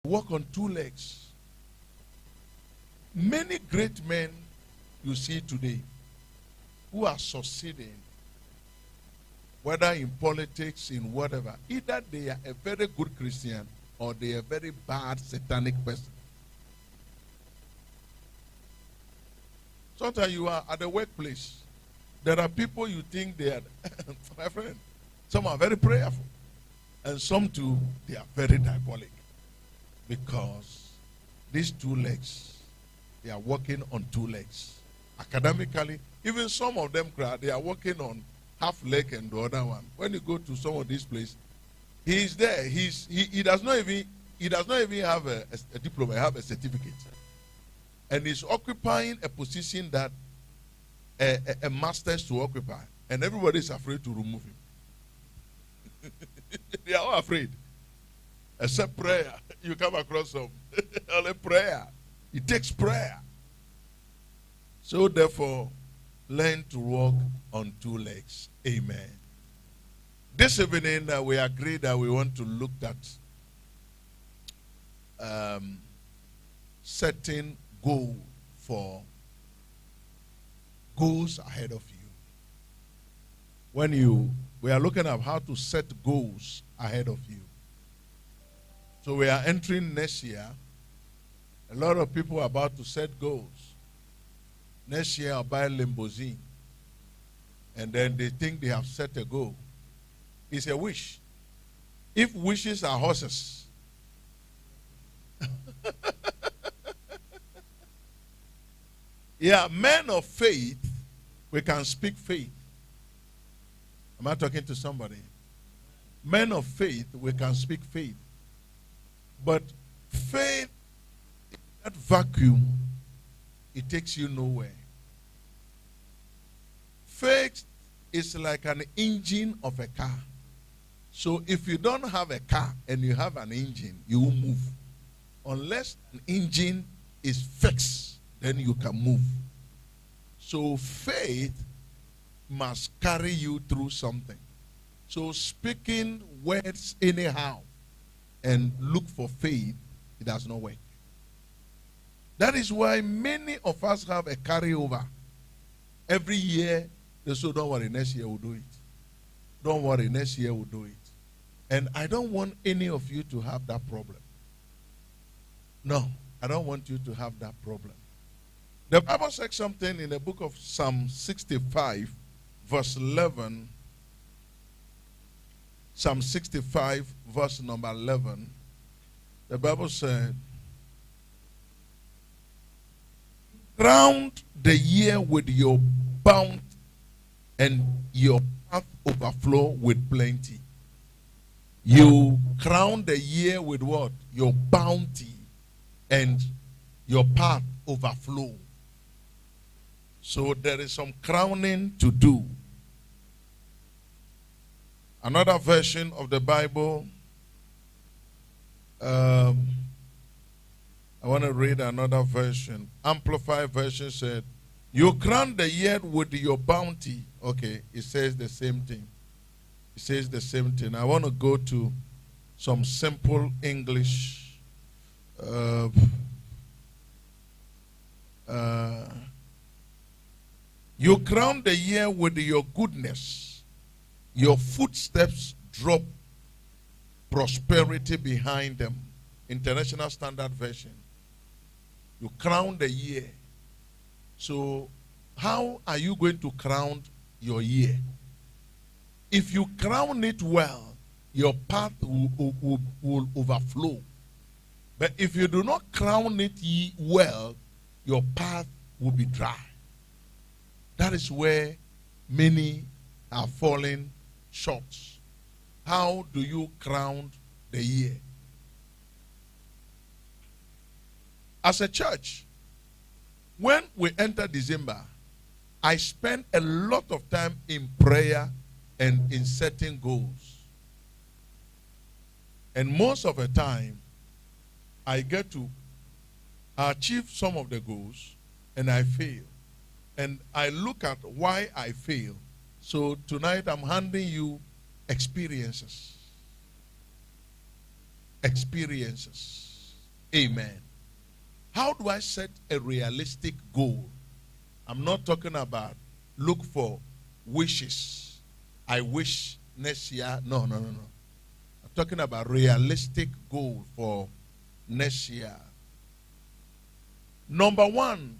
Walk on two legs. Many great men you see today who are succeeding, whether in politics, in whatever, either they are a very good Christian or they are a very bad satanic person. Sometimes you are at the workplace. There are people you think they are, my friend, some are very prayerful. And some too, they are very diabolic. Because these two legs, they are walking on two legs. Academically, even some of them, they are working on half leg and the other one. When you go to some of these places, he is there. He does not even have a diploma, he have a certificate. And he's occupying a position that a master's to occupy. And everybody is afraid to remove him. They are all afraid. Except prayer. You come across some. Only prayer. It takes prayer. So therefore, learn to walk on two legs. Amen. This evening, we agree that we want to look at setting goal for goals ahead of you. We are looking at how to set goals ahead of you. So we are entering next year. A lot of people are about to set goals. Next year I'll buy a limousine. And then they think they have set a goal. It's a wish. If wishes are horses, yeah, men of faith, we can speak faith. Am I talking to somebody? Men of faith, we can speak faith. But faith, that vacuum, it takes you nowhere. Faith is like an engine of a car. So if you don't have a car and you have an engine, you will move. Unless an engine is fixed, then you can move. So faith must carry you through something. So speaking words anyhow and look for faith, it does not work. That is why many of us have a carryover. Every year, they say, don't worry, next year we'll do it. Don't worry, next year we'll do it. And I don't want any of you to have that problem. No, I don't want you to have that problem. The Bible says something in the book of Psalm 65, verse 11. Psalm 65, verse number 11. The Bible said, crown the year with your bounty, and your path overflow with plenty. You crown the year with what? Your bounty, and your path overflow. So there is some crowning to do. Another version of the Bible, I want to read another version. Amplified version said, you crown the year with your bounty. Okay, it says the same thing. It says the same thing. I want to go to some simple English. You crown the year with your goodness. Your footsteps drop prosperity behind them. International Standard Version. You crown the year. So, how are you going to crown your year? If you crown it well, your path will overflow. But if you do not crown it well, your path will be dry. That is where many are falling short. How do you crown the year? As a church, when we enter December, I spend a lot of time in prayer and in setting goals. And most of the time, I get to achieve some of the goals and I fail. And I look at why I fail. So tonight I'm handing you experiences. Experiences. Amen. How do I set a realistic goal? I'm not talking about look for wishes. I wish next year. No. I'm talking about realistic goal for next year. Number one,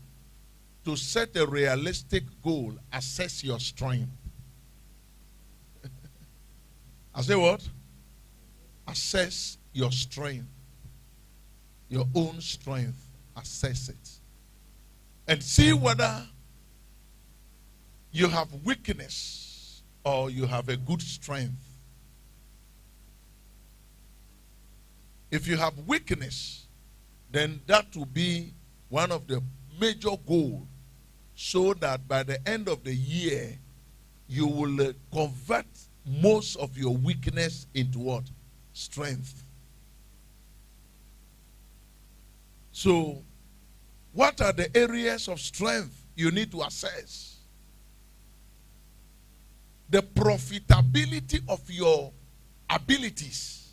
to set a realistic goal, assess your strength. I say what? Assess your strength. Your own strength. Assess it. And see whether you have weakness or you have a good strength. If you have weakness, then that will be one of the major goals, so that by the end of the year, you will convert most of your weakness into what? Strength. So, what are the areas of strength you need to assess? The profitability of your abilities.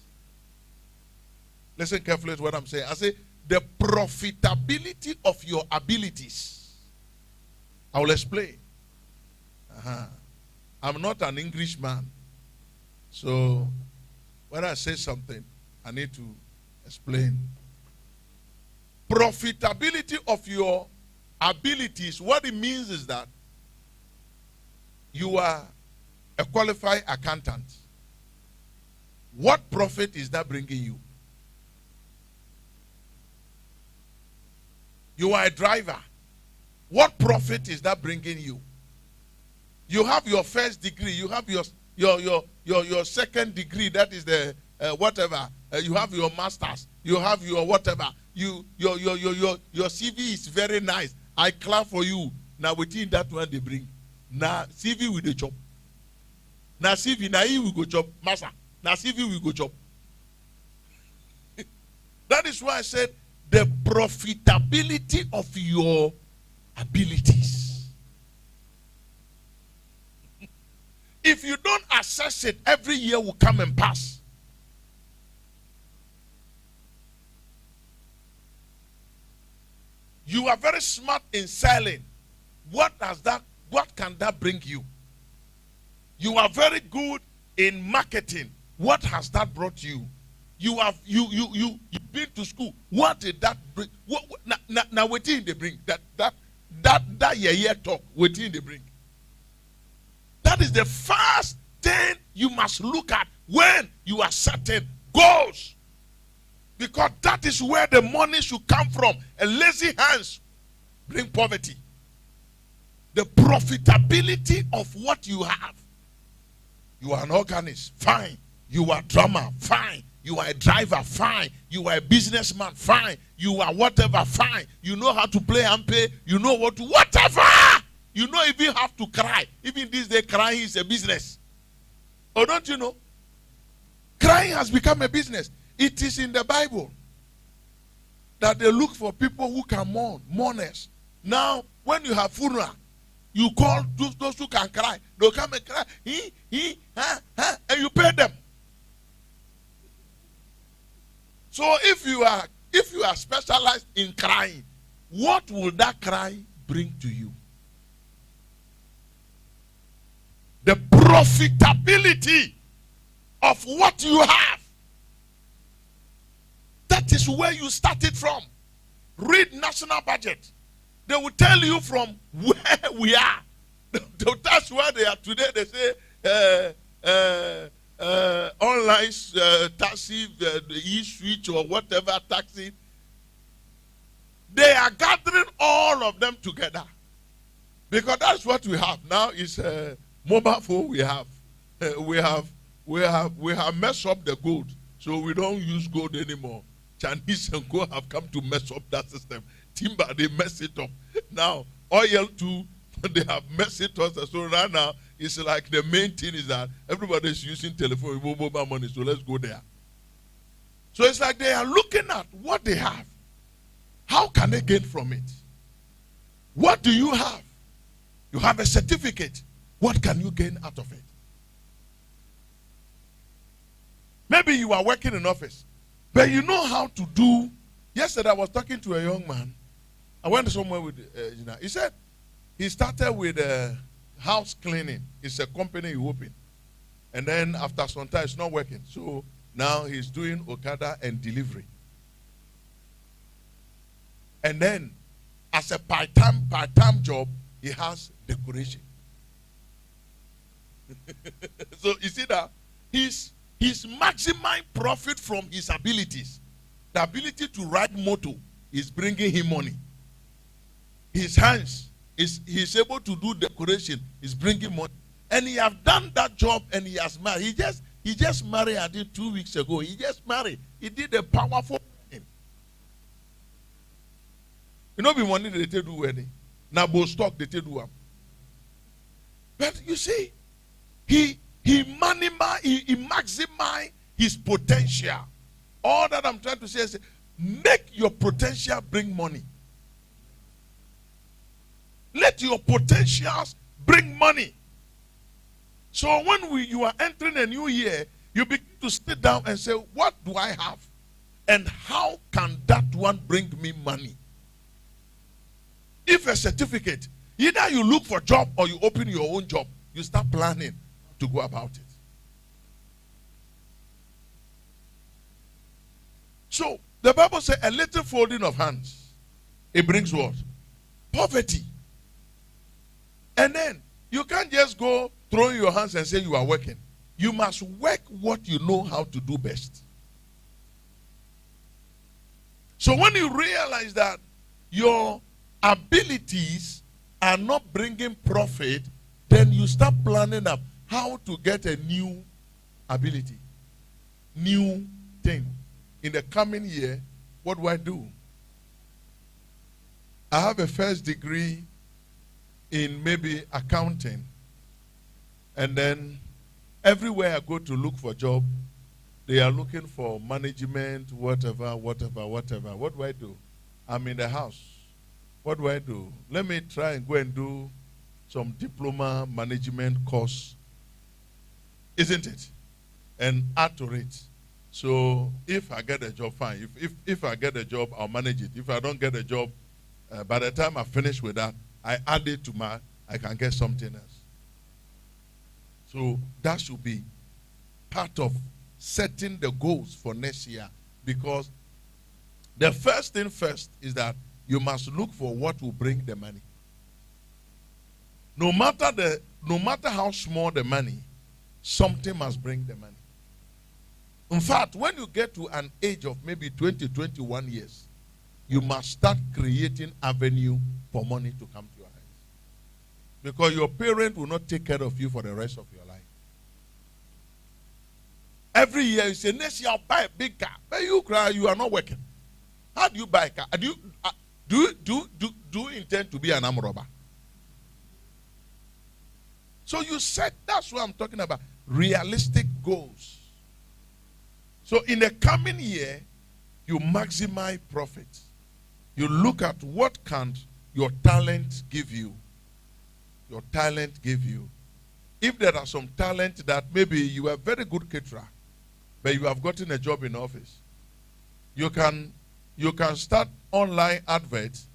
Listen carefully to what I'm saying. I say, the profitability of your abilities. I will explain. I'm not an Englishman. So, when I say something, I need to explain. Profitability of your abilities, what it means is that you are a qualified accountant. What profit is that bringing you? You are a driver. What profit is that bringing you? You have your first degree. You have your second degree. That is the whatever. You have your master's. You have your whatever. Your CV is very nice. I clap for you. Now within that one they bring. Now CV with the chop. Now CV now he will go chop. Master. Now CV will go chop. That is why I said the profitability of your abilities. If you don't assess it, every year will come and pass. You are very smart in selling. What can that bring you? You are very good in marketing. What has that brought you? You've been to school. What did that bring? Now waiting they bring that year talk. Waiting they bring. That is the first thing you must look at when you are setting goals. Because that is where the money should come from. And lazy hands bring poverty. The profitability of what you have. You are an organist, fine. You are a drummer, fine. You are a driver, fine. You are a businessman, fine. You are whatever, fine. You know how to play and pay. You know what to, whatever. You don't even have to cry. Even this day, crying is a business. Oh, don't you know? Crying has become a business. It is in the Bible that they look for people who can mourn, mourners. Now, when you have funeral, you call those who can cry. They'll come and cry, and you pay them. So if you are specialized in crying, what will that cry bring to you? The profitability of what you have. That is where you started from. Read national budget. They will tell you from where we are. That's where they are today. They say online taxi, the e-switch or whatever taxi. They are gathering all of them together. Because that's what we have. Now is mobile phone we have. We have messed up the gold. So we don't use gold anymore. Chinese and go have come to mess up that system. Timber, they mess it up. Now, oil too, they have messed it up. So right now, it's like the main thing is that everybody is using telephone, mobile money, so let's go there. So it's like they are looking at what they have. How can they gain from it? What do you have? You have a certificate. What can you gain out of it? Maybe you are working in office, but you know how to do Yesterday I was talking to a young man. I went somewhere with, he said he started with house cleaning. It's a company he opened. And then after some time, it's not working. So now he's doing Okada and delivery. And then as a part-time job, he has decoration. So you see that he's maximizing profit from his abilities. The ability to ride motor is bringing him money. His hands, he's able to do decoration, is bringing money. And he has done that job and he has married. He just married, I think 2 weeks ago. He just married. He did a powerful wedding. You know, be money they do wedding. Now, both stock they do them. But you see, he maximize his potential. All that I'm trying to say is make your potential bring money. Let your potentials bring money. So when you are entering a new year, you begin to sit down and say, what do I have? And how can that one bring me money? If a certificate, either you look for a job or you open your own job, you start planning to go about it. So the Bible says a little folding of hands, it brings what? Poverty. And then you can't just go throwing your hands and say you are working. You must work what you know how to do best. So when you realize that your abilities are not bringing profit, then you start planning up how to get a new ability, new thing. In the coming year, what do? I have a first degree in maybe accounting. And then everywhere I go to look for a job, they are looking for management, whatever. What do I do? I'm in the house. What do I do? Let me try and go and do some diploma management course. Isn't it? And add to it. So if I get a job, fine. If I get a job, I'll manage it. If I don't get a job, by the time I finish with that, I add it to I can get something else. So that should be part of setting the goals for next year. Because the first thing first is that you must look for what will bring the money. No matter how small the money, something must bring the money. In fact, when you get to an age of maybe 20, 21 years, you must start creating avenue for money to come to your hands. Because your parent will not take care of you for the rest of your life. Every year you say, next year I'll buy a big car. But you cry, you are not working. How do you buy a car? Do you intend to be an armed robber? So you said, that's what I'm talking about. Realistic goals. So in the coming year, you maximize profit. You look at what can your talent give you. Your talent give you. If there are some talent that maybe you are a very good caterer, but you have gotten a job in office, you can start online adverts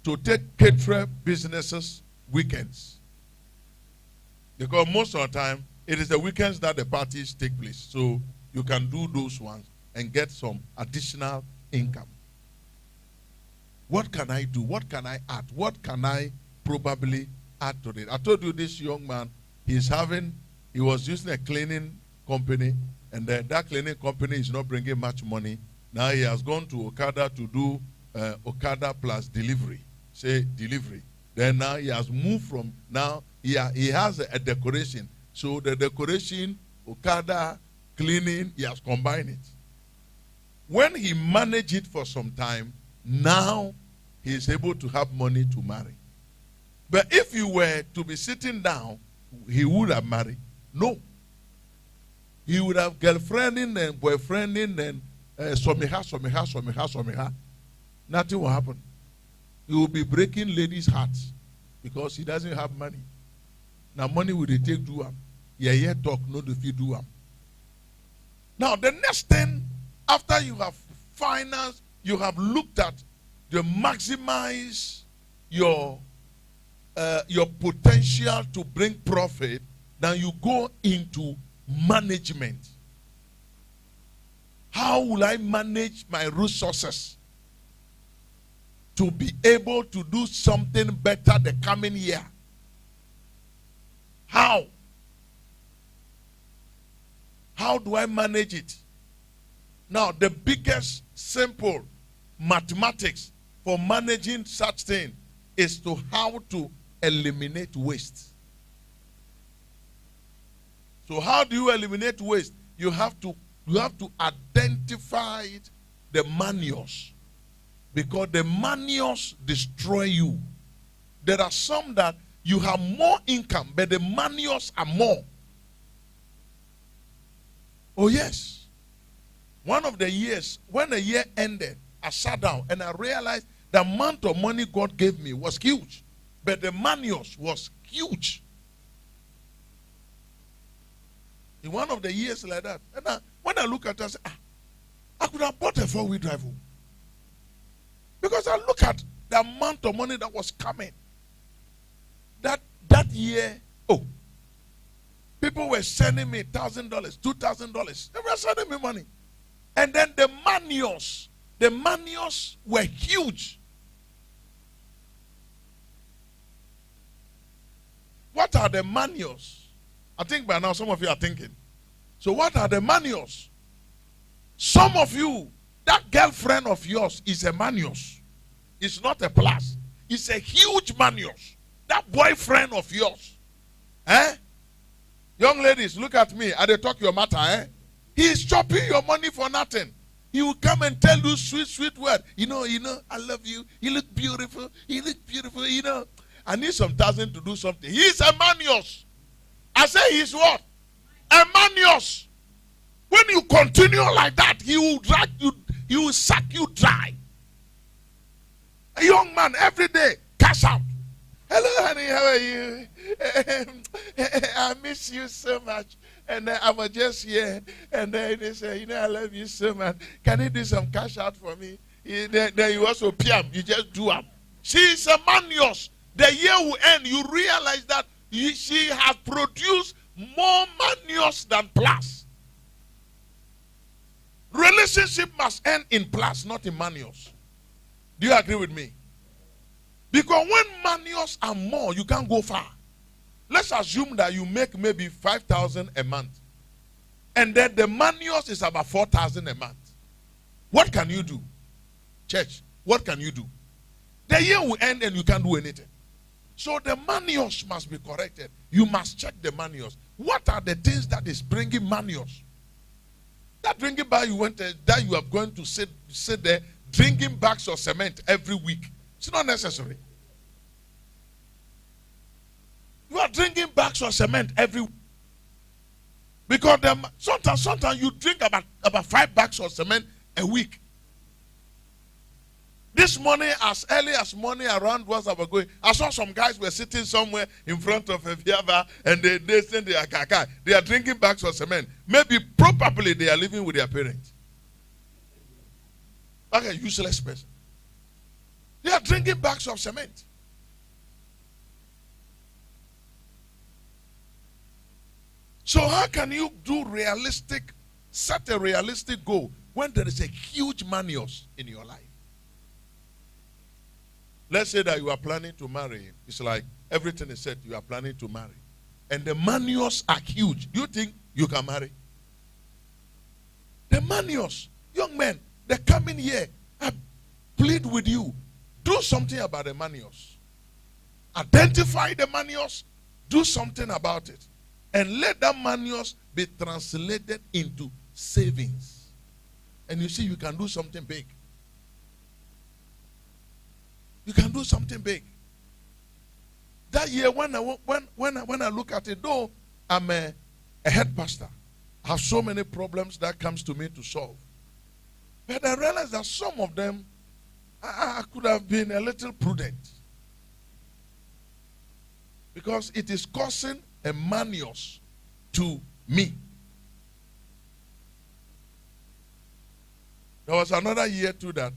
to take caterer businesses weekends. Because most of the time, it is the weekends that the parties take place. So you can do those ones and get some additional income. What can I do? What can I add? What can I probably add to it? I told you this young man, he was using a cleaning company, and then that cleaning company is not bringing much money. Now he has gone to Okada to do Okada plus delivery. Say delivery. Then now he has moved from, now he has a decoration. So the decoration, Okada, cleaning, he has combined it. When he managed it for some time, now he is able to have money to marry. But if you were to be sitting down, he would have married. No. He would have girlfriending and boyfriending and someha. Nothing will happen. He will be breaking ladies' hearts because he doesn't have money. Now money will they take do him. Yeah, talk, no if you do him. Now the next thing, after you have financed, you have looked at to maximize your potential to bring profit, then you go into management. How will I manage my resources to be able to do something better the coming year? How? How do I manage it? Now, the biggest simple mathematics for managing such thing is to how to eliminate waste. So how do you eliminate waste? You have to identify the manures, because the manures destroy you. There are some that you have more income, but the manures are more. Oh yes. One of the years, when the year ended, I sat down and I realized the amount of money God gave me was huge, but the manures was huge. In one of the years like that, and when I look at it, I say, I could have bought a 4-wheel drive home. Because I look at the amount of money that was coming. That year, people were sending me $1,000, $2,000. They were sending me money. And then the manures were huge. What are the manures? I think by now some of you are thinking. So what are the manures? Some of you, that girlfriend of yours is a manures. It's not a plus. It's a huge manures. That boyfriend of yours. Young ladies, look at me. They talk your matter. He is chopping your money for nothing. He will come and tell you sweet word. You know, I love you. You look beautiful. I need some thousand to do something. He is a manios. I say he is what? A manios. When you continue like that, he will drag you, he will suck you dry. A young man, every day, cash out. Hello, honey, how are you? I miss you so much. And I was just here. And they say, I love you so much. Can you do some cash out for me? Then you also PM. You just do up. She is a manios. The year will end. You realize that she has produced more manios than plus. Relationship must end in plus, not in manios. Do you agree with me? Because when manios are more, you can't go far. Let's assume that you make maybe 5,000 a month. And then the manios is about 4,000 a month. What can you do? Church, what can you do? The year will end and you can't do anything. So the manios must be corrected. You must check the manios. What are the things that is bringing manios? That drinking bag that you are going to sit there drinking bags of cement every week. It's not necessary. You are drinking bags of cement every week. Because sometimes you drink about 5 bags of cement a week. This morning, as early as morning around once I was going, I saw some guys were sitting somewhere in front of a Viava and they said they are drinking bags of cement. Maybe probably they are living with their parents. Like a useless person. They are drinking bags of cement. So how can you set a realistic goal when there is a huge manios in your life? Let's say that you are planning to marry. It's like everything is said, you are planning to marry. And the manios are huge. Do you think you can marry? The manios, young men, the coming year, I plead with you. Do something about the manios. Identify the manios. Do something about it. And let that manios be translated into savings. And you see, you can do something big. You can do something big. That year, when I look at it, though I'm a head pastor, I have so many problems that comes to me to solve. But I realized that some of them, I could have been a little prudent. Because it is causing a manios to me. There was another year too that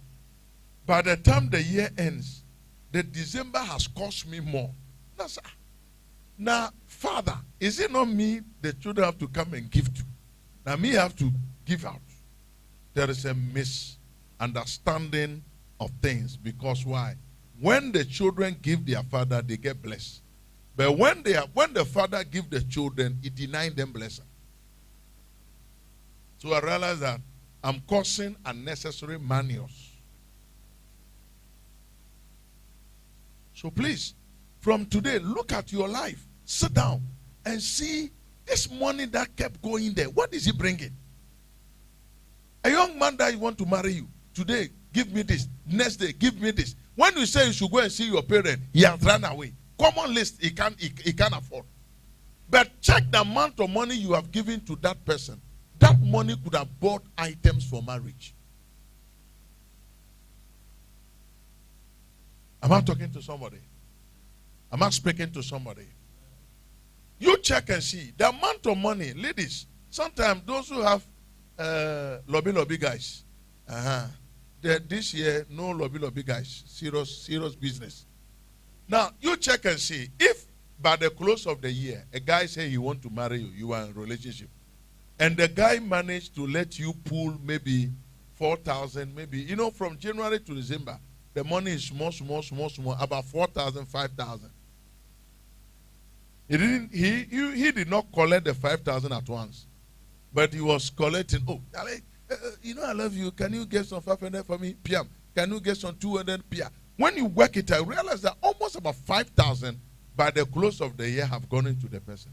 By the time the year ends, the December has cost me more. Now, Father, is it not me the children have to come and give to? Now, me have to give out. There is a misunderstanding of things, because why? When the children give their father, they get blessed. But when the father give the children, he denies them blessing. So I realize that I'm causing unnecessary manios. So please, from today, look at your life. Sit down and see this money that kept going there. What is he bringing? A young man that want to marry you. Today, give me this. Next day, give me this. When you say you should go and see your parent, he has run away. Common list, he can't afford. But check the amount of money you have given to that person. That money could have bought items for marriage. Am I talking to somebody? Am I speaking to somebody? You check and see the amount of money, ladies. Sometimes those who have lobby guys, this year no lobby guys, serious business. Now you check and see if by the close of the year a guy say he want to marry you, you are in a relationship, and the guy managed to let you pull maybe 4,000, maybe from January to December, the money is small, about 4,000, 5,000. He did not collect the 5,000 at once, but he was collecting. Oh, I love you. Can you get some 500 for me? PM. Can you get some 200? PM. When you work it out, realize that almost about 5,000 by the close of the year have gone into the person.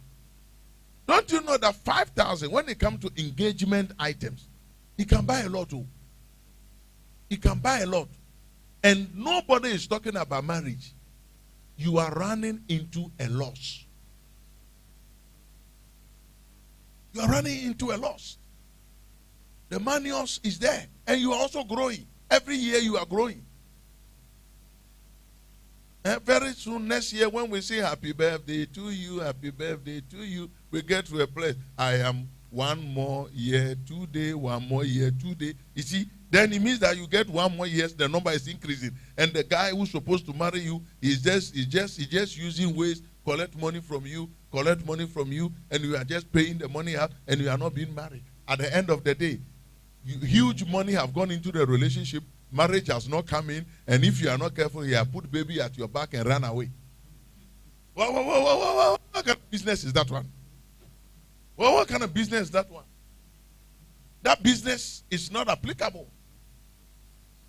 Don't you know that 5,000, when it comes to engagement items, he can buy a lot too. He can buy a lot. And nobody is talking about marriage. You are running into a loss. You are running into a loss. The manios is there. And you are also growing. Every year you are growing. And very soon, next year, when we say happy birthday to you, we get to a place. I am 1 more year today, 1 more year today. You see, then it means that you get 1 more years, the number is increasing. And the guy who's supposed to marry you is just using ways, collect money from you, and you are just paying the money out, and you are not being married. At the end of the day, huge money have gone into the relationship. Marriage has not come in, and if you are not careful, you have put baby at your back and run away. What kind of business is that one? What kind of business is that one? That business is not applicable.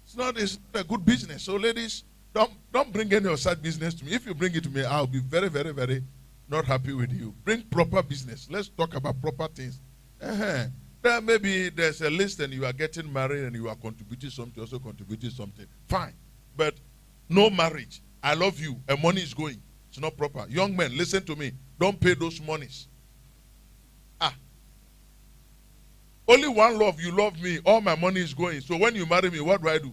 It's not a good business. So ladies, don't bring any of such business to me. If you bring it to me, I'll be very, very, very not happy with you. Bring proper business. Let's talk about proper things. Then maybe there's a list and you are getting married and you are contributing something, also contributing something. Fine. But no marriage. I love you and money is going. It's not proper. Young men, listen to me. Don't pay those monies. Only one love. You love me. All my money is going. So when you marry me, what do I do?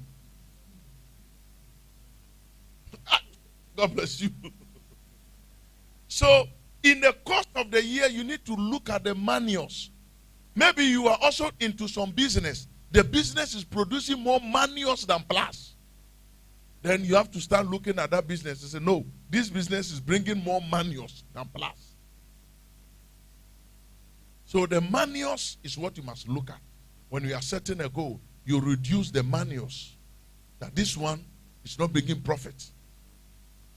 God bless you. So in the course of the year, you need to look at the manuals. Maybe you are also into some business. The business is producing more manuals than plus. Then you have to start looking at that business and say, no, this business is bringing more manuals than plus. So the manuals is what you must look at. When you are setting a goal, you reduce the manuals. That this one is not bringing profit.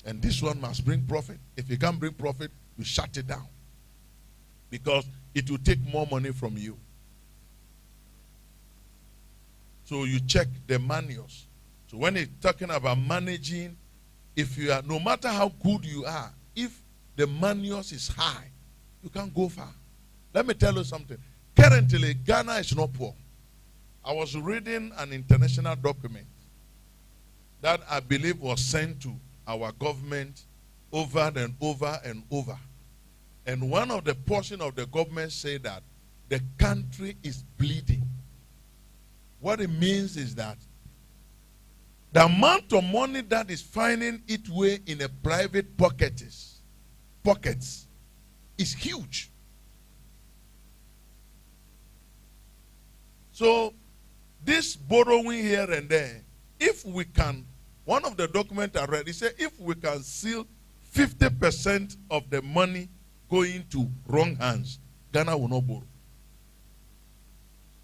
And this one must bring profit. If it can't bring profit, you shut it down. Because it will take more money from you. So you check the manuals. So when it's talking about managing, if you are, no matter how good you are, if the manuals is high, you can't go far. Let me tell you something. Currently, Ghana is not poor. I was reading an international document that I believe was sent to our government over and over and over. And one of the portion of the government said that the country is bleeding. What it means is that the amount of money that is finding its way in a private pockets is huge. So this borrowing here and there if we can, one of the documents I read, he said, if we can seal 50% of the money going to wrong hands, Ghana will not borrow.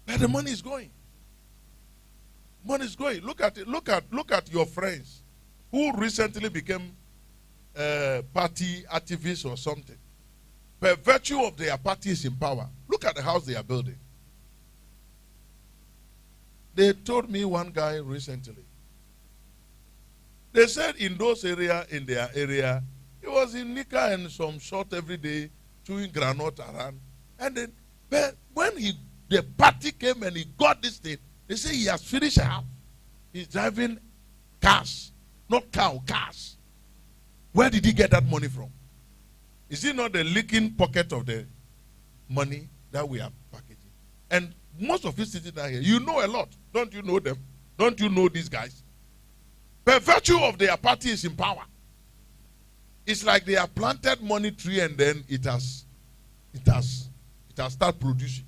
But the money is going. Money is going. Look at it. Look at your friends who recently became party activists or something. By virtue of their parties in power, look at the house they are building. They told me one guy recently. They said in their area, he was in Nika and some short every day, chewing granite around. And then, but when the party came and he got this thing, they say he has finished a house. He's driving cars, not cars. Where did he get that money from? Is it not the leaking pocket of the money that we are packaging? And most of you sitting down here, you know a lot. Don't you know them? Don't you know these guys? By virtue of their party is in power. It's like they have planted money tree and then it has started producing.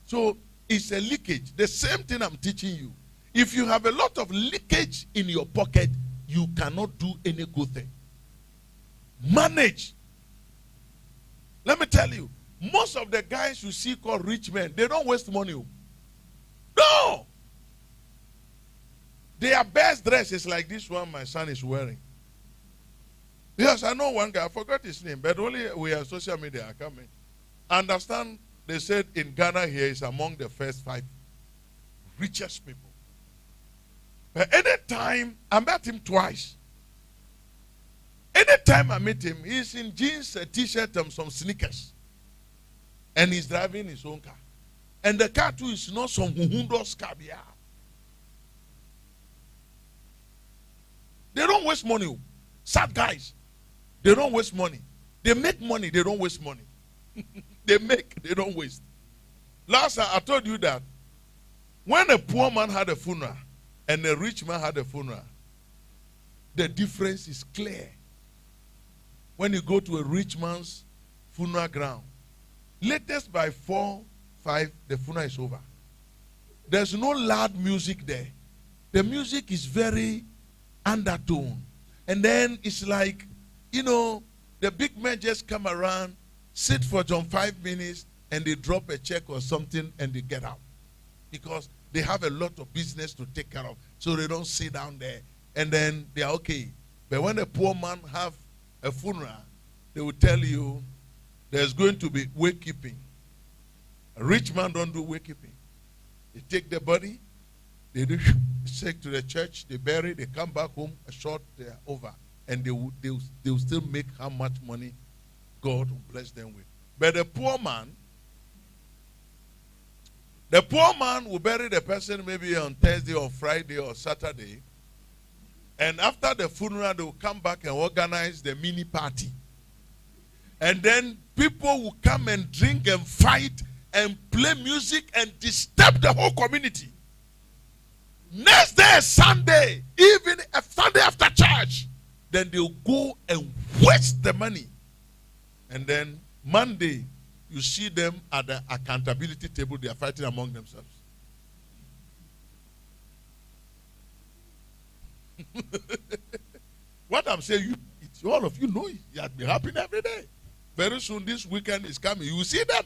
So it's a leakage. The same thing I'm teaching you. If you have a lot of leakage in your pocket, you cannot do any good thing. Manage. Let me tell you, most of the guys you see called rich men, they don't waste money. No! Their best dress is like this one my son is wearing. Yes, I know one guy, I forgot his name, but only we are social media are coming. Understand, they said in Ghana here is among the first 5 richest people. But anytime, I met him twice. Anytime I meet him, he's in jeans, a t-shirt, and some sneakers. And he's driving his own car. And the car too is not some Hundo's car. They don't waste money. Sad guys. They don't waste money. They make money, they don't waste money. They don't waste. Last time I told you that when a poor man had a funeral and a rich man had a funeral, the difference is clear. When you go to a rich man's funeral ground, latest by 4, 5, the funeral is over. There's no loud music there. The music is very undertone. And then it's like, the big men just come around, sit for some 5 minutes, and they drop a check or something, and they get out. Because they have a lot of business to take care of. So they don't sit down there. And then they are okay. But when a poor man have a funeral, they will tell you there's going to be wakekeeping. A rich man don't do wakekeeping. They take the body, they take to the church, they bury, they come back home, a short, they're over. And they will still make how much money God will bless them with. But the poor man will bury the person maybe on Thursday or Friday or Saturday. And after the funeral, they will come back and organize the mini party. And then people will come and drink and fight and play music and disturb the whole community. Next day, Sunday, even Sunday after church, then they'll go and waste the money. And then Monday, you see them at the accountability table, they are fighting among themselves. What I'm saying, all of you know it. It has been happening every day. Very soon this weekend is coming. You will see them.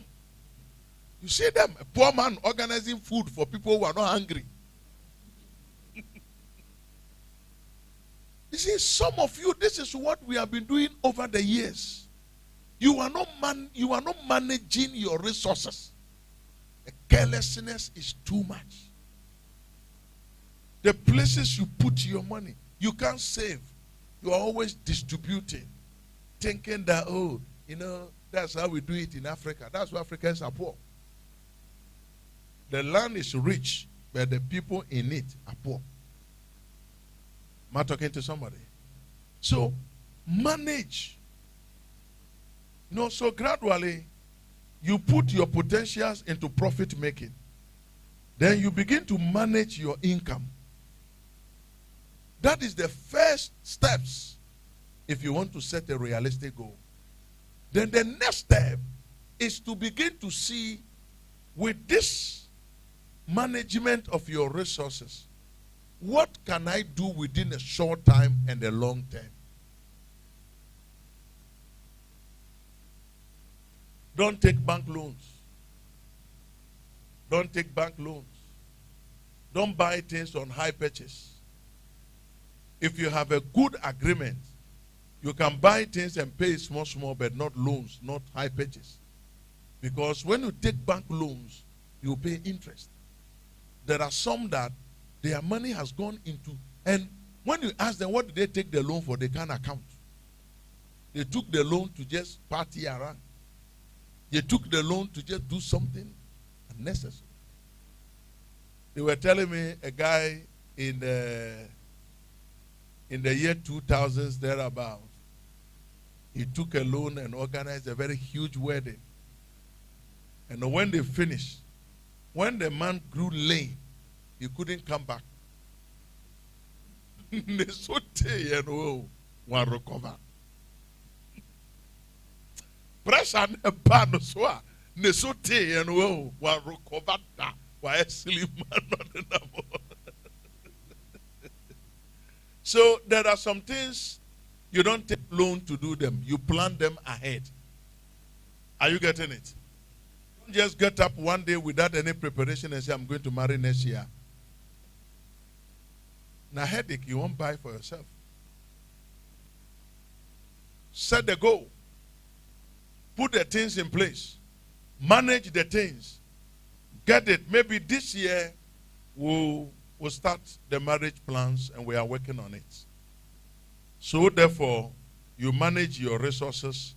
You see them. A poor man organizing food for people who are not hungry. You see, some of you, this is what we have been doing over the years. You are not managing your resources. The carelessness is too much. The places you put your money, you can't save. You are always distributing, thinking that, that's how we do it in Africa. That's why Africans are poor. The land is rich, but the people in it are poor. Am I talking to somebody? So, manage. So gradually, you put your potentials into profit making. Then you begin to manage your income. That is the first steps if you want to set a realistic goal. Then the next step is to begin to see with this management of your resources, what can I do within a short time and a long term? Don't take bank loans. Don't take bank loans. Don't buy things on high purchase. If you have a good agreement, you can buy things and pay small, but not loans, not high purchase. Because when you take bank loans, you pay interest. There are some that their money has gone into, and when you ask them what did they take the loan for, they can't account. They took the loan to just party around. They took the loan to just do something unnecessary. They were telling me a guy in the year 2000s thereabout, he took a loan and organized a very huge wedding. And when they finished, when the man grew lame, he couldn't come back. They so one recover. Pressure ne ba no so a ne so te and one recover that. Why sleep man? So there are some things you don't take loan to do them. You plan them ahead. Are you getting it? Don't just get up one day without any preparation and say, I'm going to marry next year. Now headache you won't buy for yourself. Set the goal. Put the things in place. Manage the things. Get it. Maybe this year we'll start the marriage plans and we are working on it. So therefore, you manage your resources,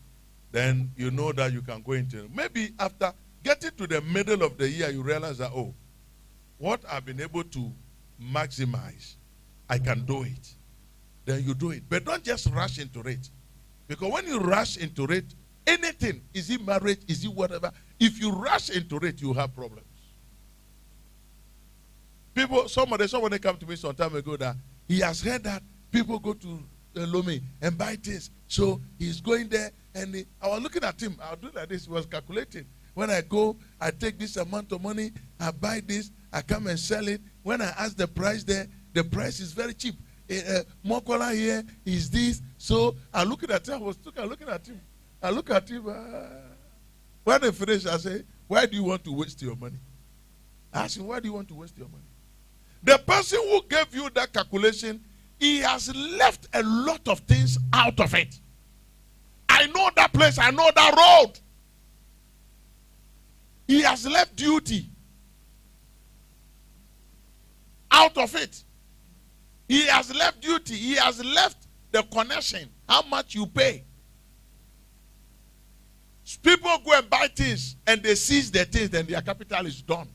then you know that you can go into it. Maybe after getting to the middle of the year, you realize that, oh, what I've been able to maximize, I can do it. Then you do it. But don't just rush into it. Because when you rush into it, anything, is it marriage, is it whatever, if you rush into it, you have problems. People, somebody came to me some time ago that he has heard that people go to Lome and buy things. So he's going there and I was looking at him. I'll do like this. He was calculating. When I go, I take this amount of money, I buy this, I come and sell it. When I ask the price there, the price is very cheap. Mokola here is this. So I looked at him. I was looking at him. I look at him. When they finish, I say, why do you want to waste your money? I ask him, why do you want to waste your money? The person who gave you that calculation, he has left a lot of things out of it. I know that place. I know that road. He has left duty out of it. He has left duty. He has left the connection. How much you pay. People go and buy things and they seize their things and their capital is done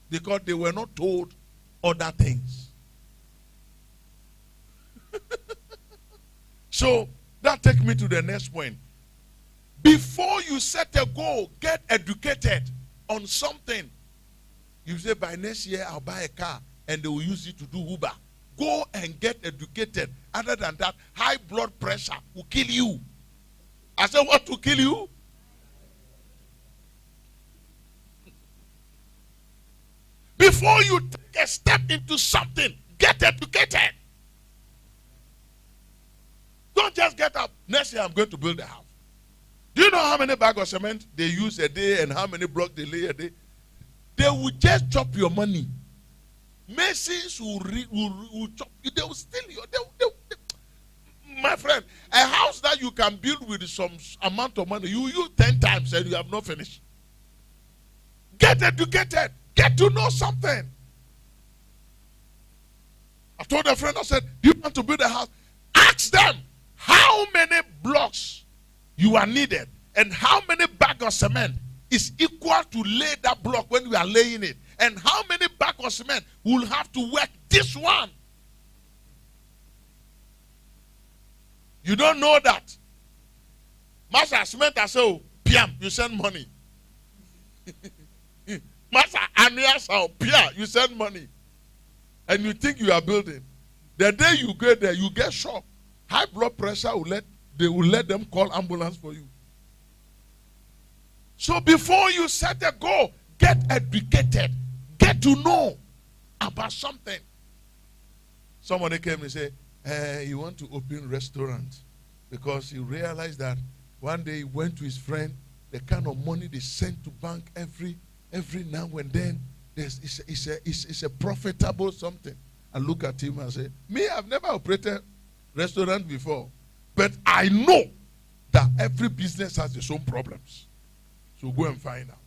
because they were not told other things. So that takes me to the next point. Before you set a goal, get educated on something. You say, by next year I'll buy a car and they will use it to do Uber. Go and get educated. Other than that, high blood pressure will kill you. I said, what will kill you? Before you take a step into something, get educated. Don't just get up. Next year I'm going to build a house. Do you know how many bags of cement they use a day and how many blocks they lay a day? They will just chop your money. Masons will chop. They will steal your. My friend, a house that you can build with some amount of money, you use 10 times and you have not finished. Get educated. Get to know something. I told a friend, I said, do you want to build a house? Ask them how many blocks you are needed and how many bags of cement is equal to lay that block when we are laying it. And how many bags of cement will have to work this one. You don't know that. Master cement, I say, oh, PM, you send money. Master, you send money. And you think you are building. The day you go there, you get shocked. High blood pressure they will let them call ambulance for you. So before you set a goal, get educated. Get to know about something. Somebody came and said, he want to open restaurant because he realized that one day he went to his friend, the kind of money they send to bank every now and then, it's a profitable something. I look at him and say, me, I've never operated restaurant before, but I know that every business has its own problems. So go and find out.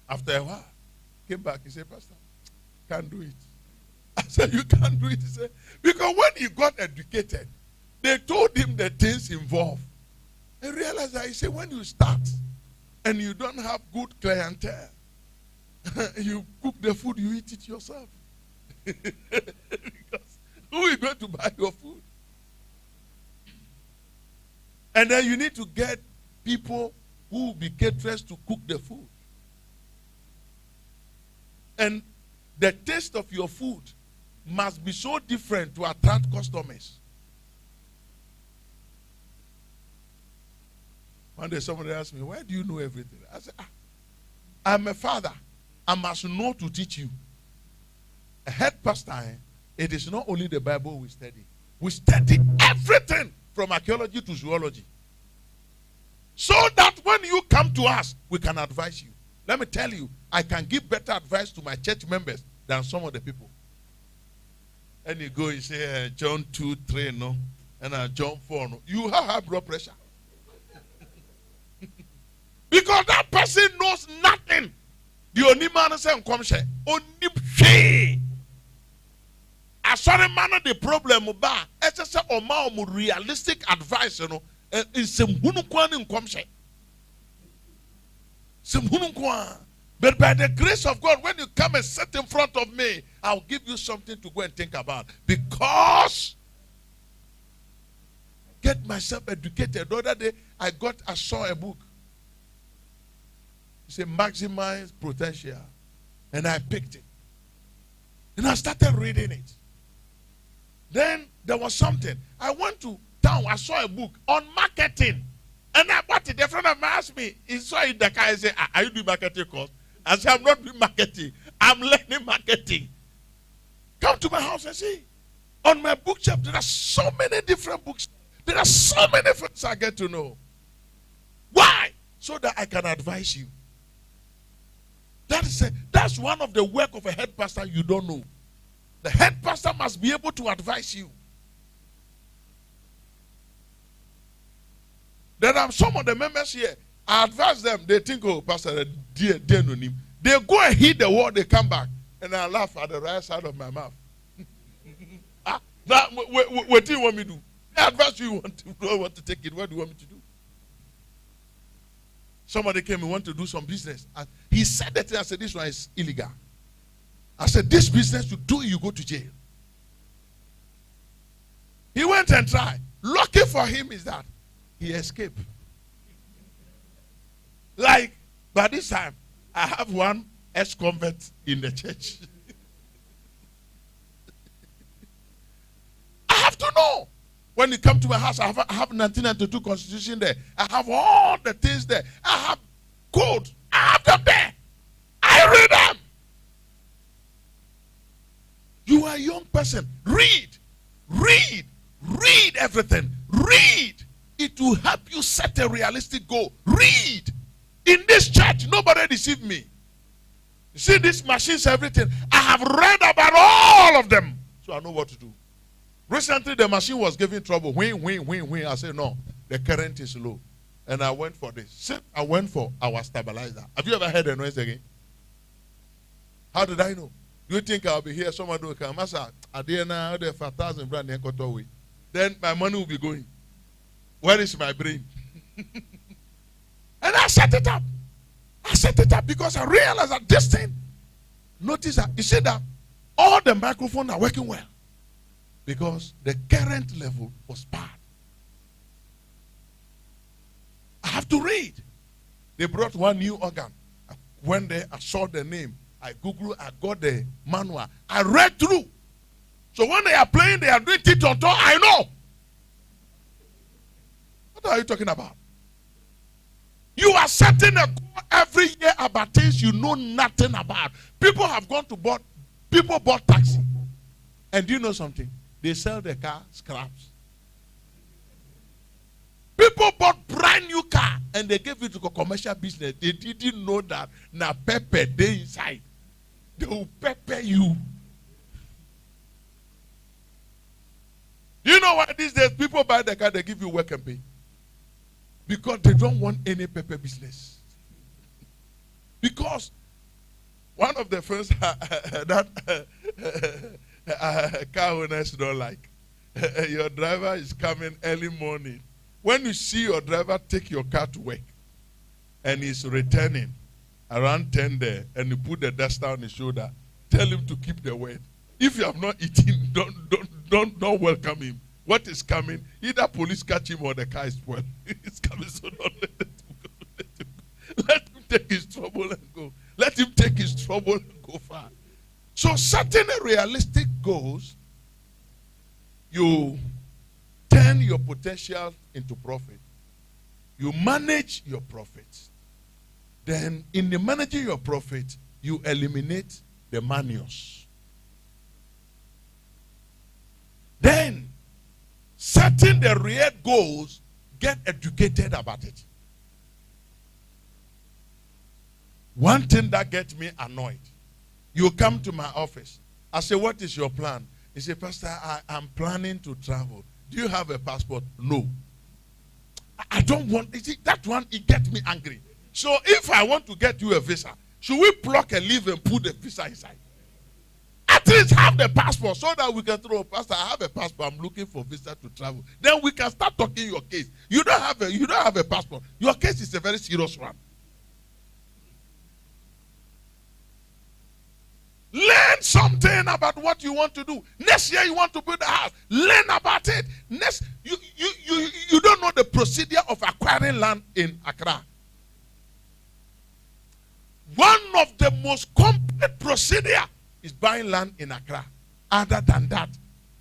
After a while, came back, he said, Pastor, can't do it. I said, you can't do it. He said, because when he got educated, they told him the things involved. He realized that, he said, when you start and you don't have good clientele, you cook the food, you eat it yourself. Because who is going to buy your food? And then you need to get people who will be caterers to cook the food. And the taste of your food must be so different to attract customers. One day somebody asked me, why do you know everything? I said, I'm a father. I must know to teach you. A head pastor, it is not only the Bible we study. We study everything from archaeology to zoology. So that when you come to us, we can advise you. Let me tell you, I can give better advice to my church members than some of the people. And you go, you say, John 2:3, no? And John 4, no? You have high blood pressure. Because that person knows nothing. The only man is saying, come say, only she. I saw the man of the problem, but it's just a realistic advice, you know. In some hunukwan in come say. Some hunukwan. But by the grace of God, when you come and sit in front of me, I'll give you something to go and think about. Because get myself educated. The other day, I saw a book. It said, maximize potential. And I picked it. And I started reading it. Then there was something. I went to town. I saw a book on marketing. And I bought it. A friend of mine asked me, he saw it in the car and said, are you doing marketing course? I said, I'm not doing marketing. I'm learning marketing. Come to my house and see. On my bookshelf, there are so many different books. There are so many things I get to know. Why? So that I can advise you. That's one of the work of a head pastor you don't know. The head pastor must be able to advise you. There are some of the members here. I advise them. They think, oh, Pastor, dear, no name. They go and hit the wall. They come back, and I laugh at the right side of my mouth. What do you want me to do? I advise you want to take it. What do you want me to do? Somebody came and wanted to do some business. And he said that thing. I said, this one is illegal. I said, this business, you do it, you go to jail. He went and tried. Lucky for him is that he escaped. Like, by this time, I have one ex-convert in the church. I have to know. When you come to my house, I have 1992 Constitution there. I have all the things there. I have code. I have them there. I read them. You are a young person. Read. Read. Read everything. Read. It will help you set a realistic goal. Read. In this church, nobody deceived me. You see these machines, everything. I have read about all of them. So I know what to do. Recently, the machine was giving trouble. Win. I said, no, the current is low. And I went for this. I went for our stabilizer. Have you ever heard the noise again? How did I know? Do you think I'll be here? Someone will come. Master, I didn't know there for 1,000 brand new cut away. Then my money will be going. Where is my brain? And I set it up. I set it up because I realized that this thing, notice that, you see that all the microphones are working well. Because the current level was bad. I have to read. They brought one new organ. I went there, I saw the name. I Googled, I got the manual. I read through. So when they are playing, they are doing tit on toe, I know. What are you talking about? You are setting a every year about things you know nothing about. People have gone to people bought taxi. And do you know something? They sell their car scraps. People bought brand new car and they gave it to a commercial business. They didn't know that now pepper they inside. They will pepper you. You know why these days people buy the car, they give you work and pay? Because they don't want any pepper business. Because one of the first that car owners don't like, your driver is coming early morning. When you see your driver take your car to work and he's returning around 10 there and you put the duster on his shoulder, tell him to keep the word. If you have not eaten, don't welcome him. What is coming? Either police catch him or the car is spoiled. It's coming, so don't let him go. Let him take his trouble and go. Let him take his trouble and go far. So certain realistic goals, you turn your potential into profit. You manage your profits. Then in the managing your profit, you eliminate the manius. Then, setting the real goals, get educated about it. One thing that gets me annoyed, you come to my office. I say, what is your plan? He said, Pastor, I'm planning to travel. Do you have a passport? No. I don't want, you see, that one, it gets me angry. So if I want to get you a visa, should we pluck a leaf and put the visa inside? At least have the passport so that we can throw, Pastor, I have a passport, I'm looking for visa to travel. Then we can start talking your case. You don't have a passport. Your case is a very serious one. Learn something about what you want to do. Next year you want to build a house. Learn about it. Next, you don't know the procedure of acquiring land in Accra. One of the most complete procedure is buying land in Accra. Other than that,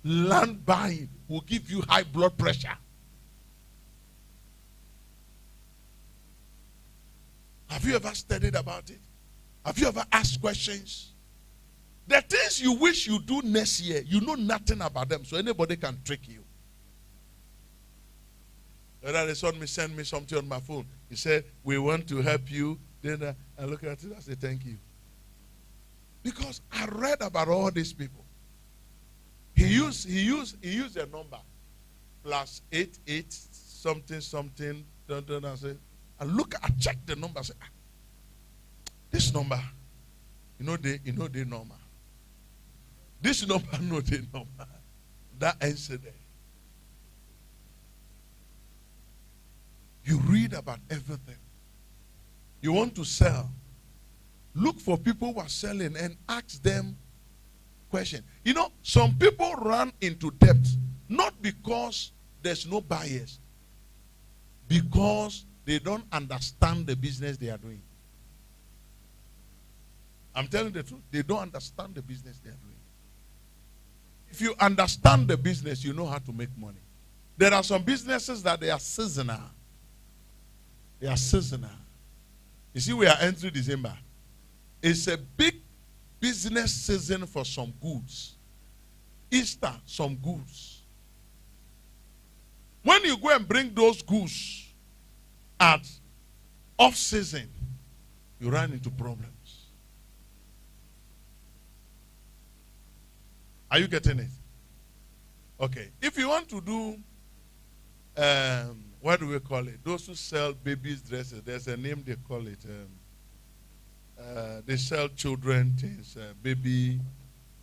land buying will give you high blood pressure. Have you ever studied about it? Have you ever asked questions? The things you wish you do next year, you know nothing about them, so anybody can trick you. Then son sent me something on my phone. He said, we want to help you. Then I look at it, I say, thank you. Because I read about all these people. He used a number. +88 something. I said, I checked the number. I said, this number, they normal. This number, no, they normal. That answer there. You read about everything. You want to sell. Look for people who are selling and ask them questions. You know, some people run into debt not because there's no buyers, because they don't understand the business they are doing. I'm telling the truth. They don't understand the business they are doing. If you understand the business, you know how to make money. There are some businesses that they are seasonal. They are seasonal. You see, we are entering December. It's a big business season for some goods. Easter, some goods. When you go and bring those goods at off-season, you run into problems. Are you getting it? Okay. If you want to do, what do we call it? Those who sell babies' dresses, there's a name they call it. They sell children things, baby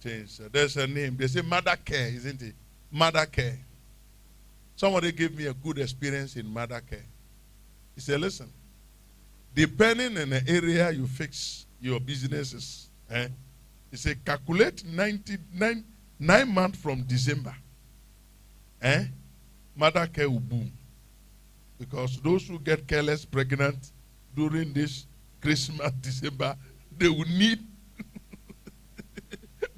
things. There's a name. They say mother care, isn't it? Mother care. Somebody gave me a good experience in mother care. He said, listen, depending on the area you fix your businesses, he said, calculate 9 months from December. Mother care will boom. Because those who get careless pregnant during this Christmas, December, they will need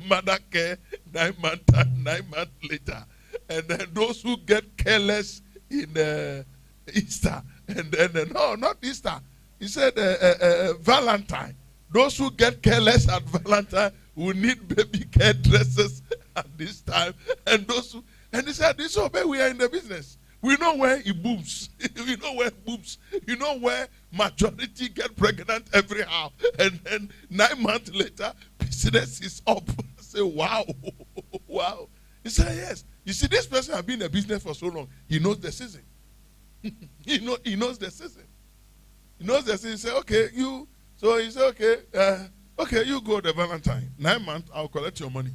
mother care 9 months later. And then those who get careless in Easter, and then, no, not Easter, He said, Valentine. Those who get careless at Valentine will need baby care dresses at this time. And he said, this obey, we are in the business. We know where it booms. We know where it booms. You know where majority get pregnant every hour. And then 9 months later, business is up. I say, wow. Wow. He said, yes. You see, this person has been in the business for so long. He knows the season. He knows the season. He knows the season. He said, okay, you. So he said, okay, you go the Valentine. 9 months, I'll collect your money.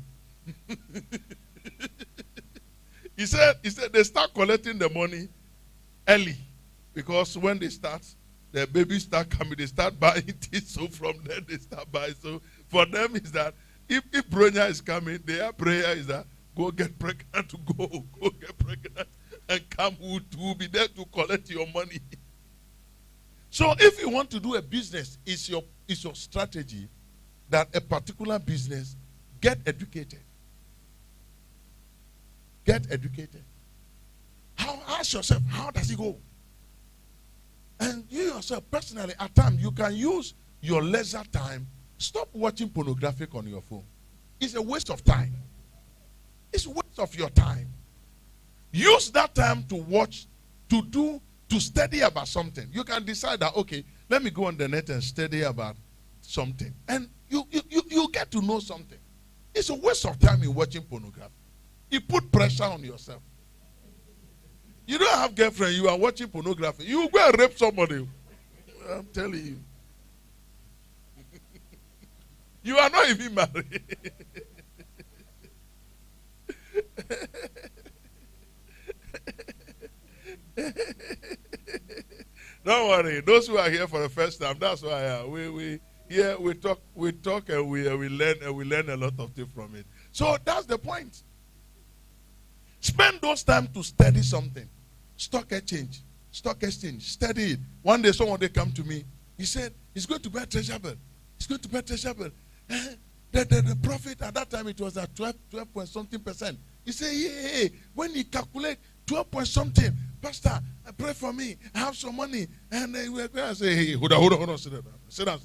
He said they start collecting the money early because when they start, the babies start coming, they start buying things. So from there they start buying. So for them is that if Bronya is coming, their prayer is that go get pregnant, go get pregnant and come. We'll be there to collect your money. So if you want to do a business, it's your strategy that a particular business get educated. Get educated. Ask yourself, how does it go? And you yourself, personally, at times, you can use your leisure time. Stop watching pornographic on your phone. It's a waste of time. It's a waste of your time. Use that time to watch, to study about something. You can decide that, okay, let me go on the net and study about something. And you get to know something. It's a waste of time in watching pornography. You put pressure on yourself. You don't have girlfriend, you are watching pornography. You go and rape somebody. I'm telling you. You are not even married. Don't worry. Those who are here for the first time, that's why we talk and we learn a lot of things from it. So that's the point. Spend those time to study something. Stock exchange, study it. One day someone they come to me. He said he's going to buy treasure bill. He's going to buy treasure bill. The profit at that time it was at 12 point something percent. He said, yeah. When he calculate 12 point something, Pastor, pray for me. I have some money. And then we're going to say, hey, hold on, sit down.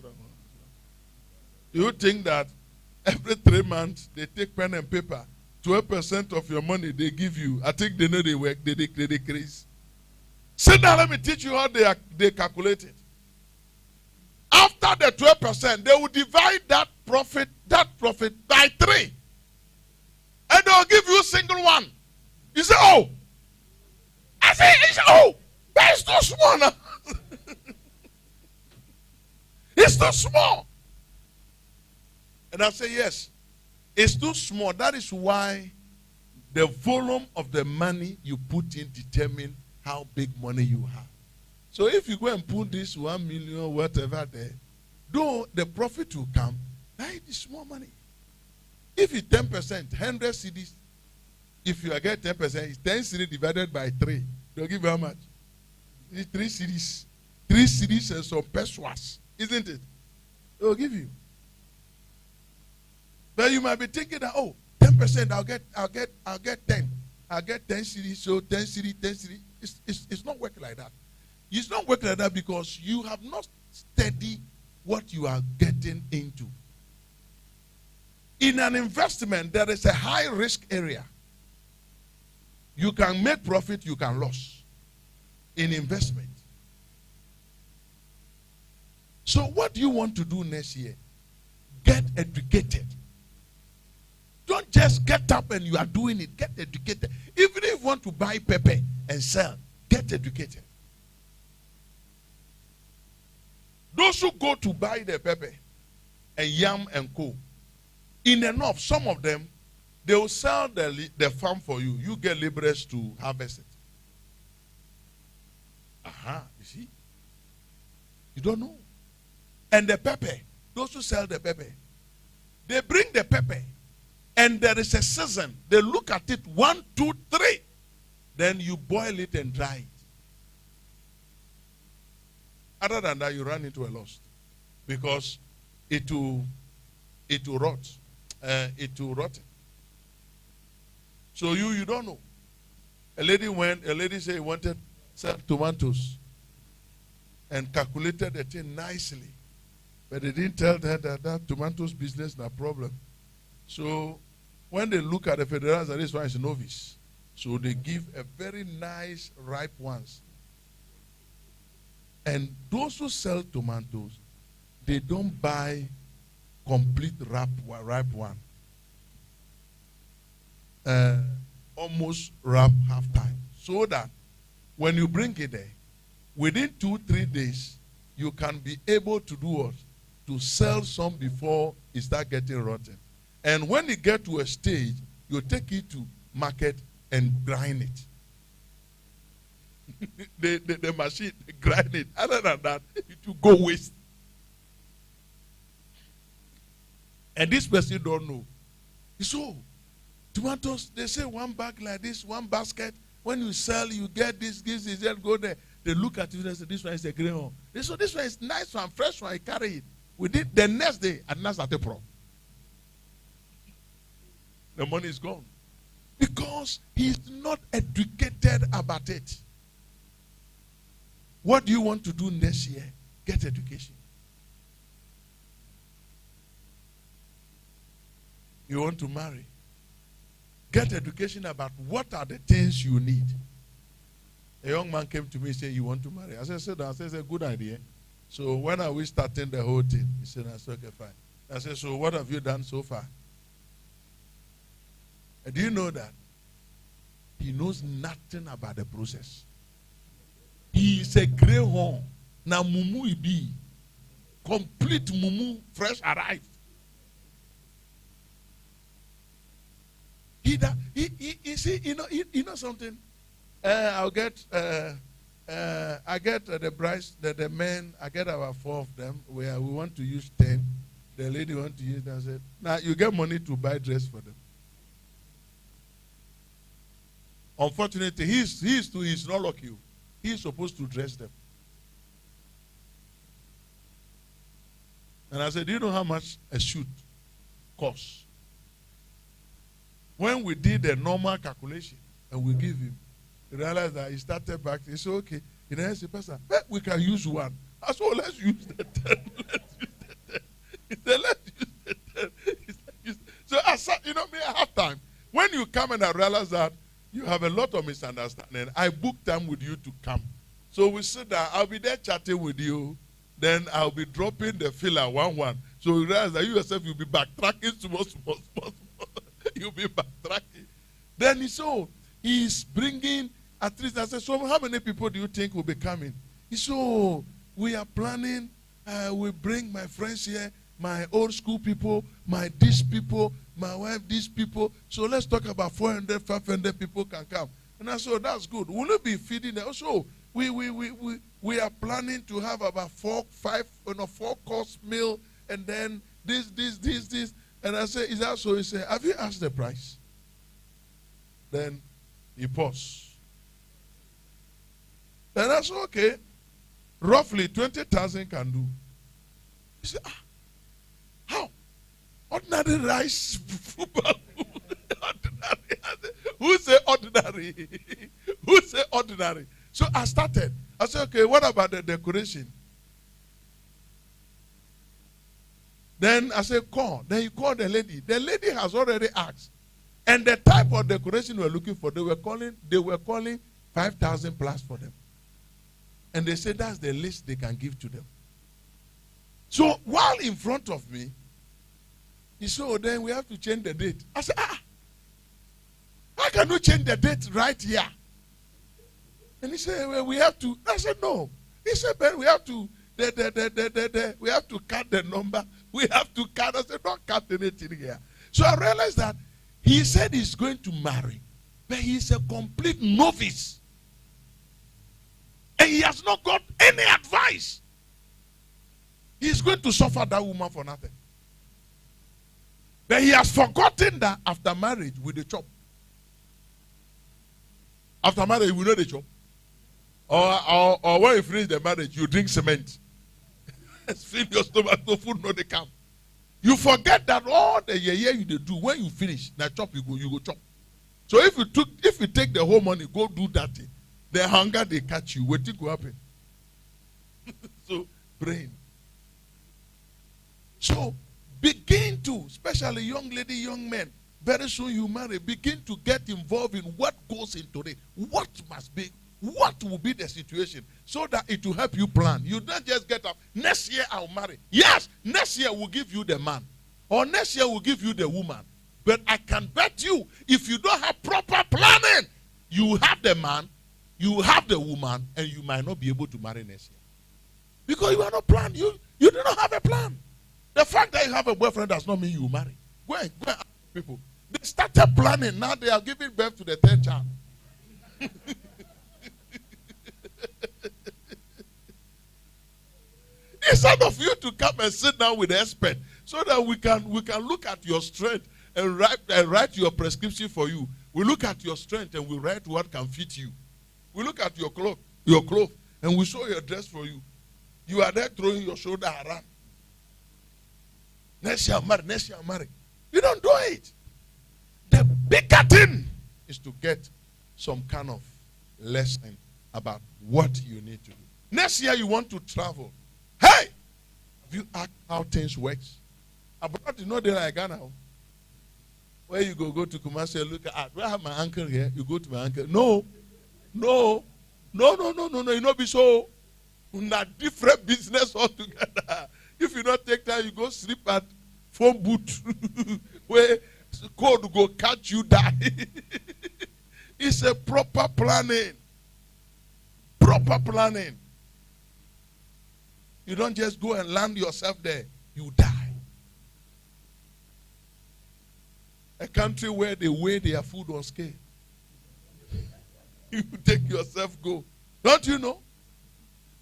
Do you think that every 3 months they take pen and paper? 12% of your money they give you. I think they know they work. They decrease. Sit down, let me teach you how they calculate it. After the 12%, they will divide that profit by 3. And they'll give you a single one. You say, oh. I say, oh, that's too small now. It's too small. And I say, yes. It's too small. That is why the volume of the money you put in determine how big money you have. So if you go and put this 1 million, whatever there, though the profit will come, that is small money. If it's 10%, 100 cedis, if you get 10%, it's 10 cedis divided by 3. They'll give you how much? It's 3 cedis. 3 cedis and some pesos, isn't it? They'll give you. But you might be thinking that, oh, 10%, I'll get 10. I'll get 10 cedis, so 10 cedis. It's not working like that. It's not working like that because you have not studied what you are getting into. In an investment, there is a high risk area. You can make profit, you can lose in investment. So what do you want to do next year? Get educated. Don't just get up and you are doing it. Get educated. Even if you want to buy pepper and sell, get educated. Those who go to buy the pepper and yam and co, in enough, some of them, they will sell the farm for you. You get laborers to harvest it. You see? You don't know. And the pepper, those who sell the pepper, they bring the pepper and there is a season. They look at it 1, 2, 3. Then you boil it and dry it. Other than that, you run into a loss because it will rot. It will rot. So you don't know. A lady said he wanted sell tomatoes. and calculated the thing nicely. But they didn't tell her that tomatoes business is a problem. So when they look at the fertilizer, this one is novice. So they give a very nice ripe ones. And those who sell tomatoes, they don't buy complete ripe one. Almost ripe half time. So that when you bring it there, within 2-3 days, you can be able to do what? To sell some before it start getting rotten. And when it get to a stage, you take it to market and grind it. the machine grind it. Other than that, it will go waste. And this person don't know. So, tomatoes, they say one bag like this, one basket. When you sell, you get this, just go there. They look at it and say, this one is a green one. So this one is nice one, fresh one, I carry it. We did the next day, and that's at the pro. The money is gone. Because he's not educated about it. What do you want to do next year? Get education. You want to marry? Get education about what are the things you need. A young man came to me and said, you want to marry? I said, it's a good idea. So when are we starting the whole thing? He said, I said, okay, fine. I said, so what have you done so far? And do you know that? He knows nothing about the process. He is a greyhound. Now mumu ibi. Complete mumu, fresh arrived. He see, you know something? I get the brides, the men, I get about 4 of them where we want to use 10. The lady want to use them. I said, now you get money to buy dress for them. Unfortunately, he's not like you. He's supposed to dress them. And I said, do you know how much a suit costs? When we did the normal calculation and we give him, he realized that he started back. He said, okay. He then said, Pastor, we can use one. I said, let's use the 10. Let's use the 10. He said, let's use the 10. He said, so I said, me, I have time. When you come and I realize that you have a lot of misunderstanding, I booked time with you to come. So we sit down. I'll be there chatting with you. Then I'll be dropping the filler 1-1. So you realize that you yourself, you'll be backtracking small. You'll be backtracking. Then he said, he's bringing, at least I said, so how many people do you think will be coming? He said, we are planning, we bring my friends here, my old school people, my this people, my wife, these people. So let's talk about 400, 500 people can come. And I said, that's good. Will you be feeding them? Also, we are planning to have about 4 course meal, and then this. And I said, is that so? He said, have you asked the price? Then he paused. Then I said, okay, roughly 20,000 can do. He said, how? Ordinary rice. Ordinary. Who say ordinary? Who say ordinary? So I started. I said, okay, what about the decoration? Then I said, call. Then he called the lady. The lady has already asked. And the type of decoration we're looking for, they were calling 5,000 plus for them. And they said that's the least they can give to them. So while in front of me, he said, oh, then we have to change the date. I said, how can we change the date right here? And he said, well, we have to. I said, no. He said, Ben, we have to. We have to cut the number. We have to cut. I said, don't cut anything here. So I realized that he said he's going to marry, but he's a complete novice. And he has not got any advice. He's going to suffer that woman for nothing. But he has forgotten that after marriage, with the chop. After marriage, we know the chop. Or when you finish the marriage, you drink cement. Fill your stomach so food no they come. You forget that all the year you do, when you finish, now chop you go chop. So if you take the whole money, go do that thing, the hunger they catch you, what will happen? So, brain. So, begin to, especially young lady, young men, very soon you marry, begin to get involved in what goes into it. What must be, what will be the situation so that it will help you plan. You don't just get up, next year I'll marry. Yes, next year we'll give you the man. Or next year we'll give you the woman. But I can bet you, if you don't have proper planning, you have the man, you have the woman, and you might not be able to marry next year. Because you are not planned. You do not have a plan. The fact that you have a boyfriend does not mean you will marry. Go and ask people. They started planning. Now they are giving birth to the third child. Instead of you to come and sit down with the expert so that we can look at your strength and write your prescription for you. We look at your strength and we write what can fit you. We look at your clothes, and we show your dress for you. You are there throwing your shoulder around. Next year I'll marry, next year I'll marry. You don't do it. The bigger thing is to get some kind of lesson about what you need to do. Next year you want to travel. Hey! Have you asked how things work? Abroad, you know they're like Ghana. Where you go to Kumasi and look at, do I have my uncle here? You go to my uncle. No. You know be so. Not different business altogether. If you don't take time, you go sleep at phone booth where code go catch you die. It's a proper planning. Proper planning. You don't just go and land yourself there. You die. A country where they weigh their food on scale. You take yourself, go. Don't you know?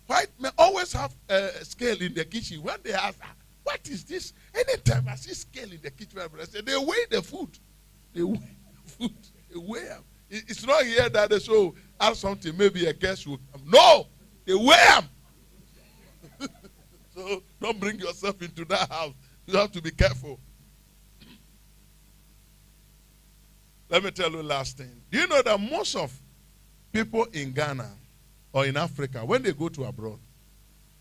White men always have a scale in the kitchen. When they ask, what is this? Anytime I see scale in the kitchen, I say, they weigh the food. They weigh the food. They weigh them. It's not here that they show add something, maybe a guest will come. No! They weigh them. So don't bring yourself into that house. You have to be careful. Let me tell you last thing. Do you know that most of people in Ghana or in Africa, when they go to abroad,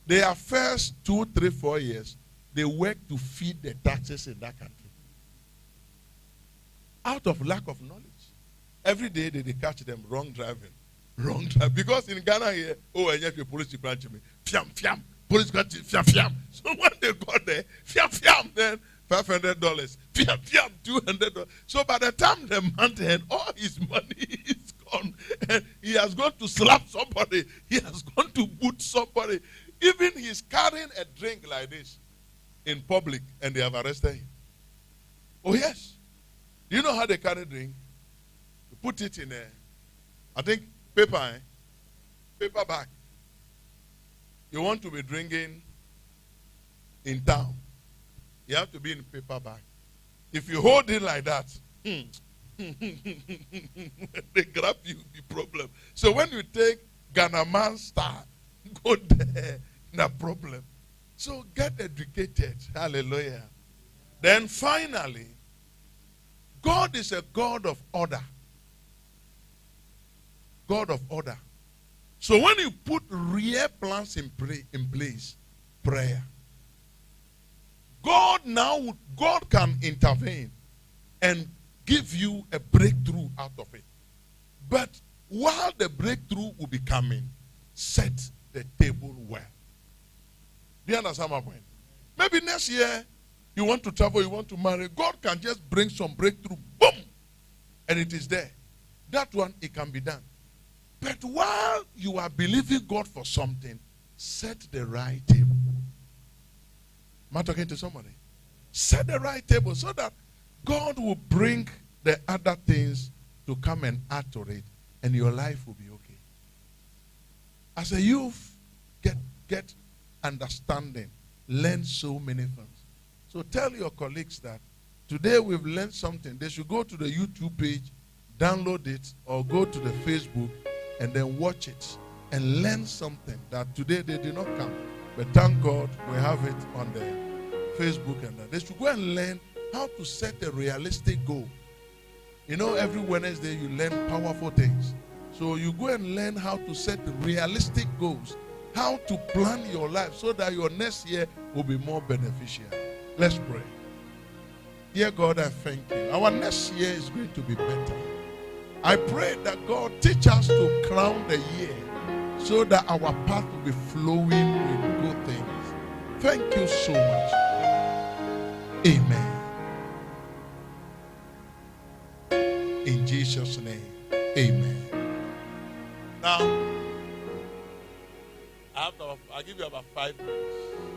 their first 2, 3, 4 years, they work to feed the taxes in that country. Out of lack of knowledge. Every day they catch them wrong driving. Wrong driving. Because in Ghana here, and yet the police branch me. Fiam. Police got fiam. So when they got there, fiam, then $500. Fiam, $200. So by the time the month end, all his money is gone. And he has gone to slap somebody. He has gone to boot somebody. Even he's carrying a drink like this in public and they have arrested him. Oh yes. Do you know how they carry drink? You put it in paper, paper bag. You want to be drinking in town. You have to be in paper bag. If you hold it like that, they grab you, the problem. So when you take Ghana Man star, go there, no problem. So get educated. Hallelujah. Then finally, God is a God of order. God of order. So when you put real plans in place, prayer, God can intervene and give you a breakthrough out of it. But while the breakthrough will be coming, set the table well. Do you understand my point? Maybe next year you want to travel, you want to marry. God can just bring some breakthrough, boom, and it is there. That one, it can be done. But while you are believing God for something, set the right table. Am I talking to somebody? Set the right table so that God will bring the other things to come and add to it, and your life will be okay. As a youth, get understanding. Learn so many things. So tell your colleagues that today we've learned something. They should go to the YouTube page, download it, or go to the Facebook and then watch it and learn something that today they did not come. But thank God we have it on the Facebook and that. They should go and learn how to set a realistic goal. You know, every Wednesday you learn powerful things. So you go and learn how to set realistic goals how to plan your life so that your next year will be more beneficial. Let's pray. Dear God, I thank you. Our next year is going to be better. I pray that God teach us to crown the year so that our path will be flowing with good things. Thank you so much. Amen. In Jesus' name, amen. Now, I'll give you about 5 minutes.